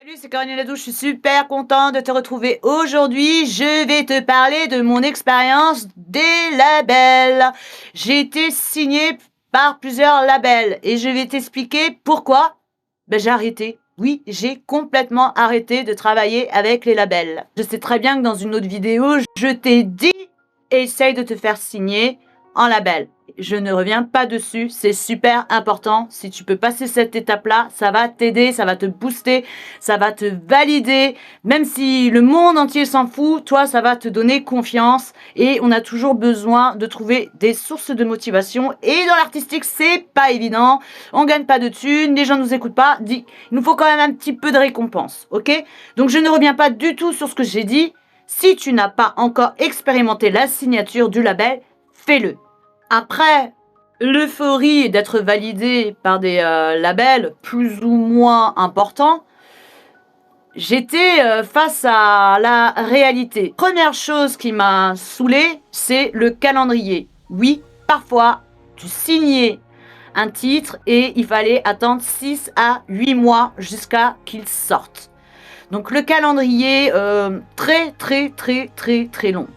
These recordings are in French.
Salut, c'est Caroline Ladouche, je suis super contente de te retrouver aujourd'hui. Je vais te parler de mon expérience des labels. J'ai été signée par plusieurs labels et je vais t'expliquer pourquoi j'ai arrêté. Oui, j'ai complètement arrêté de travailler avec les labels. Je sais très bien que dans une autre vidéo, je t'ai dit essaye de te faire signer en label. Je ne reviens pas dessus, c'est super important. Si tu peux passer cette étape-là, ça va t'aider, ça va te booster, ça va te valider. Même si le monde entier s'en fout, toi, ça va te donner confiance. Et on a toujours besoin de trouver des sources de motivation. Et dans l'artistique, c'est pas évident. On gagne pas de thunes, les gens nous écoutent pas. Il nous faut quand même un petit peu de récompense, ok? Donc je ne reviens pas du tout sur ce que j'ai dit. Si tu n'as pas encore expérimenté la signature du label, fais-le. Après l'euphorie d'être validé par des labels plus ou moins importants, j'étais face à la réalité. Première chose qui m'a saoulée, c'est le calendrier. Oui, parfois, tu signais un titre et il fallait attendre 6 à 8 mois jusqu'à qu'il sorte. Donc le calendrier, très long.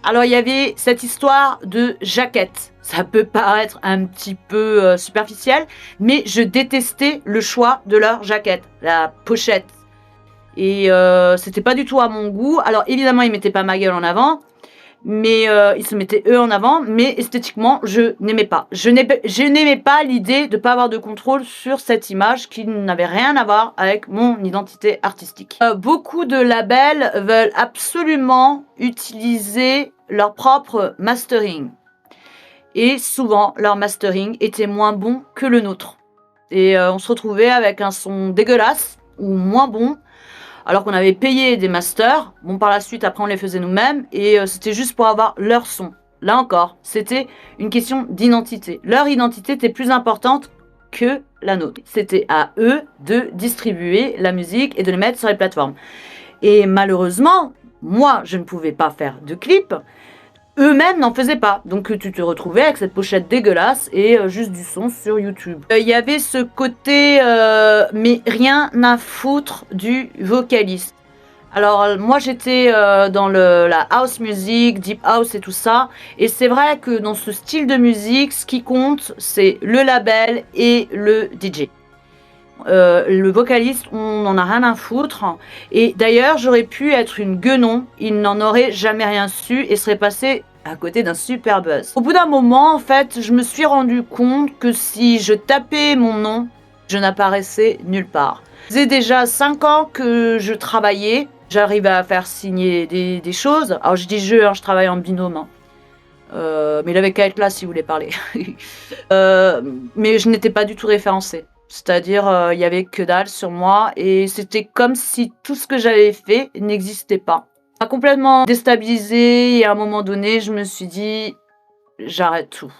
Alors il y avait cette histoire de jaquette. Ça peut paraître un petit peu superficiel, mais je détestais le choix de leur jaquette, la pochette. Et c'était pas du tout à mon goût. Alors évidemment, ils mettaient pas ma gueule en avant, mais ils se mettaient eux en avant, mais esthétiquement, je n'aimais pas. Je n'aimais pas l'idée de pas avoir de contrôle sur cette image qui n'avait rien à voir avec mon identité artistique. Beaucoup de labels veulent absolument utiliser leur propre mastering. Et souvent, leur mastering était moins bon que le nôtre. Et on se retrouvait avec un son dégueulasse ou moins bon, alors qu'on avait payé des masters. Bon, par la suite, après, on les faisait nous-mêmes et c'était juste pour avoir leur son. Là encore, c'était une question d'identité. Leur identité était plus importante que la nôtre. C'était à eux de distribuer la musique et de les mettre sur les plateformes. Et malheureusement, moi, je ne pouvais pas faire de clip. Eux-mêmes n'en faisaient pas. Donc tu te retrouvais avec cette pochette dégueulasse et juste du son sur YouTube. Il y avait ce côté mais rien à foutre du vocaliste. Alors moi j'étais dans la house music, deep house et tout ça. Et c'est vrai que dans ce style de musique, ce qui compte, c'est le label et le DJ. Le vocaliste, on n'en a rien à foutre. Et d'ailleurs, j'aurais pu être une guenon, il n'en aurait jamais rien su et serait passé à côté d'un super buzz. Au bout d'un moment, en fait, je me suis rendu compte que si je tapais mon nom, je n'apparaissais nulle part. Ça faisait déjà 5 ans que je travaillais, j'arrivais à faire signer des choses. Alors je dis je travaille en binôme. Mais il avait qu'à être là si vous voulez parler. Mais je n'étais pas du tout référencée. C'est-à-dire, il y avait que dalle sur moi et c'était comme si tout ce que j'avais fait n'existait pas. Ça m'a complètement déstabilisée et à un moment donné, je me suis dit j'arrête tout.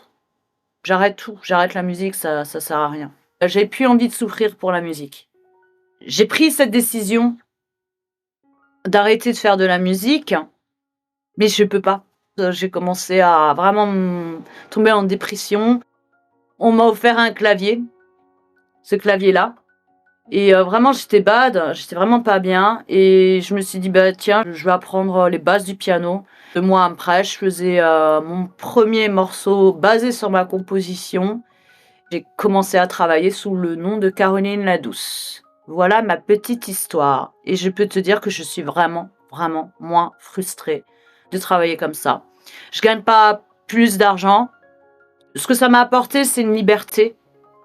J'arrête la musique, ça sert à rien. J'avais plus envie de souffrir pour la musique. J'ai pris cette décision d'arrêter de faire de la musique, mais je peux pas. J'ai commencé à vraiment tomber en dépression. On m'a offert un clavier. Ce clavier-là. Et vraiment, j'étais bad, j'étais vraiment pas bien. Et je me suis dit, bah tiens, je vais apprendre les bases du piano. 2 mois après, je faisais mon premier morceau basé sur ma composition. J'ai commencé à travailler sous le nom de Caroline Ladouce. Voilà ma petite histoire. Et je peux te dire que je suis vraiment moins frustrée de travailler comme ça. Je gagne pas plus d'argent. Ce que ça m'a apporté, c'est une liberté.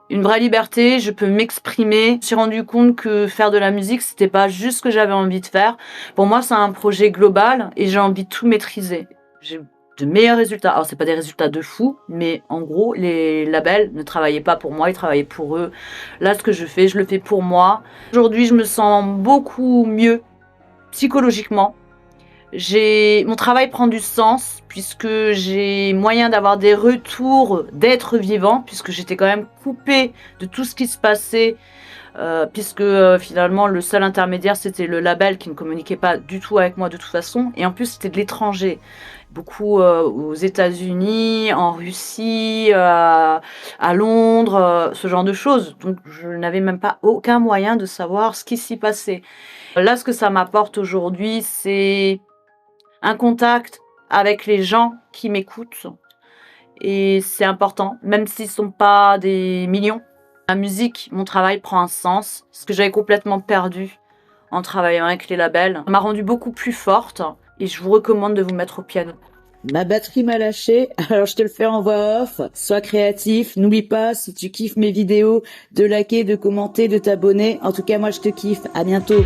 Une vraie liberté, je peux m'exprimer. Je me suis rendu compte que faire de la musique, c'était pas juste ce que j'avais envie de faire. Pour moi, c'est un projet global et j'ai envie de tout maîtriser. J'ai de meilleurs résultats. Alors, c'est pas des résultats de fou, mais en gros, les labels ne travaillaient pas pour moi, ils travaillaient pour eux. Là, ce que je fais, je le fais pour moi. Aujourd'hui, je me sens beaucoup mieux psychologiquement. Mon travail prend du sens puisque j'ai moyen d'avoir des retours d'êtres vivants puisque j'étais quand même coupée de tout ce qui se passait puisque finalement le seul intermédiaire c'était le label qui ne communiquait pas du tout avec moi de toute façon, et en plus c'était de l'étranger, beaucoup aux États-Unis, en Russie, à Londres, ce genre de choses. Donc je n'avais même pas aucun moyen de savoir ce qui s'y passait. Là, ce que ça m'apporte aujourd'hui, c'est un contact avec les gens qui m'écoutent, et c'est important, même s'ils sont pas des millions. La musique, mon travail prend un sens, ce que j'avais complètement perdu en travaillant avec les labels. Ça m'a rendue beaucoup plus forte et je vous recommande de vous mettre au piano. Ma batterie m'a lâché, alors je te le fais en voix off. Sois créatif, n'oublie pas, si tu kiffes mes vidéos, de liker, de commenter, de t'abonner. En tout cas, moi je te kiffe. À bientôt.